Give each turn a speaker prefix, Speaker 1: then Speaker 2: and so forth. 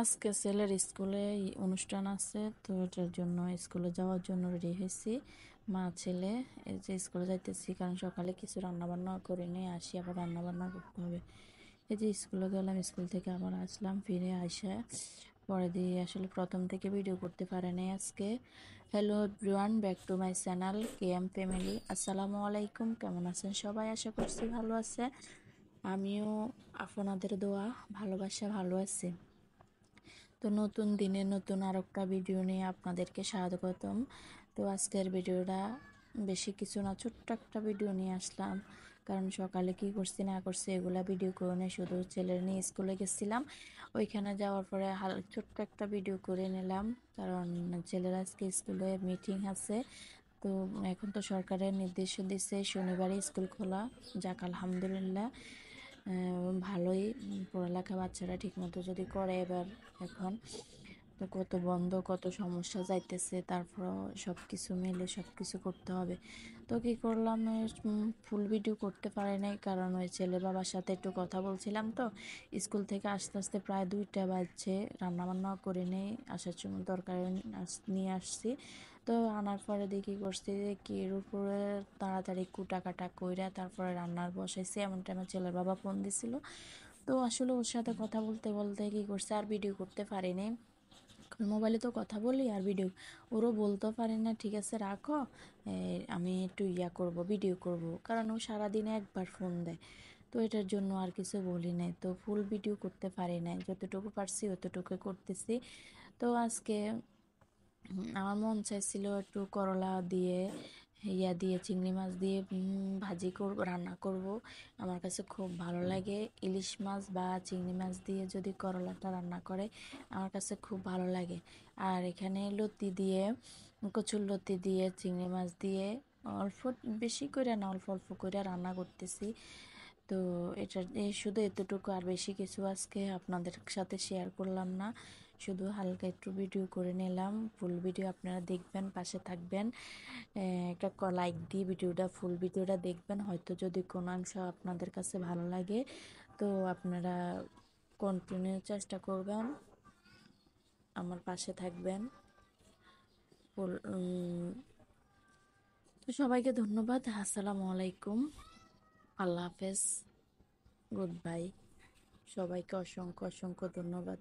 Speaker 1: আজকে ছেলের স্কুলে অনুষ্ঠান আছে, তো এটার জন্য স্কুলে যাওয়ার জন্য রেডি হয়েছি। মা ছেলে এই যে স্কুলে যাইতেছি, কারণ সকালে কিছু রান্না বান্না করে নিয়ে আসি, আবার রান্না বান্না করতে হবে। এই যে স্কুলে গেলাম, স্কুল থেকে আবার আসলাম, ফিরে আসা পরে দিয়ে আসলে প্রথম থেকে ভিডিও করতে পারে নাই আজকে। Hello everyone, back to my channel KM family. আসসালামু আলাইকুম, কেমন আছেন সবাই? আশা করছি ভালো আছে। আমিও আপনাদের দোয়া ভালোবাসা ভালো আছি। তো নতুন দিনে নতুন আর একটা ভিডিও নিয়ে আপনাদেরকে স্বাগতম। তো আজকের ভিডিওটা বেশি কিছু না, ছোট্ট একটা ভিডিও নিয়ে আসলাম। কারণ সকালে কি করছি না করছি এগুলা ভিডিও করে নিয়ে শুধু ছেলের নিয়ে স্কুলে গেছিলাম, ওইখানে যাওয়ার পরে ছোট্ট একটা ভিডিও করে নিলাম। কারণ ছেলের আজকে স্কুলে মিটিং আছে। তো এখন তো সরকারের নির্দেশ দিচ্ছে শনিবারে স্কুল খোলা, যাক আলহামদুলিল্লাহ। ভালোই পড়ালেখা বাচ্চারা ঠিকমতো যদি করে এবার। এখন তো কত বন্ধ, কত সমস্যা যাইতেছে, তারপর সব কিছু মিলে সব কিছু করতে হবে। তো কি করলাম, ফুল ভিডিও করতে পারি নাই, কারণ ওই ছেলে বাবার সাথে একটু কথা বলছিলাম। তো স্কুল থেকে আস্তে আস্তে প্রায় 2টা বাজছে, রান্না বান্না করে নেই, আসার সময় তরকারি নিয়ে আসছি। তো আনার পরে দেখি করছি যে এর উপরে তাড়াতাড়ি কুটা কাটা কইরা তারপরে রান্নার বসাইছি, এমন টাইমে ছেলের বাবা ফোন দিছিল। তো আসলে ওর সাথে কথা বলতে বলতে কি করছে, আর ভিডিও করতে পারিনি। মোবাইলে তো কথা বলি আর ভিডিও, ওরও বলতেও পারি না ঠিক আছে রাখো, আমি একটু করব, ভিডিও করব, কারণ ও সারাদিনে একবার ফোন দেয়। তো এটার জন্য আর কিছু বলি নাই, তো ফুল ভিডিও করতে পারি নাই, যতটুকু পারছি অতটুকু করতেছি। তো আজকে আমার মন চাইছিল একটু করলা দিয়ে দিয়ে চিংড়ি মাছ দিয়ে ভাজি করব, রান্না করব। আমার কাছে খুব ভালো লাগে ইলিশ মাছ বা চিংড়ি মাছ দিয়ে যদি করলাটা রান্না করে, আমার কাছে খুব ভালো লাগে। আর এখানে লতি দিয়ে, কচুর লতি দিয়ে চিংড়ি মাছ দিয়ে অল্প, বেশি করে না, অল্প অল্প করে রান্না করতেছি। তো এটা শুধু এতটুকু, আর বেশি কিছু আজকে আপনাদের সাথে শেয়ার করলাম না, শুধু হালকা একটু ভিডিও করে নিলাম। ফুল ভিডিও আপনারা দেখবেন, পাশে থাকবেন, একটা লাইক দিয়ে ভিডিওটা, ফুল ভিডিওটা দেখবেন। হয়তো যদি কোনো অংশ আপনাদের কাছে ভালো লাগে, তো আপনারা কন্টিনিউ চেষ্টা করবেন, আমার পাশে থাকবেন। তো সবাইকে ধন্যবাদ, আসসালামু আলাইকুম, আল্লাহ হাফেজ, গুড বাই। সবাইকে অসংখ্য অসংখ্য ধন্যবাদ।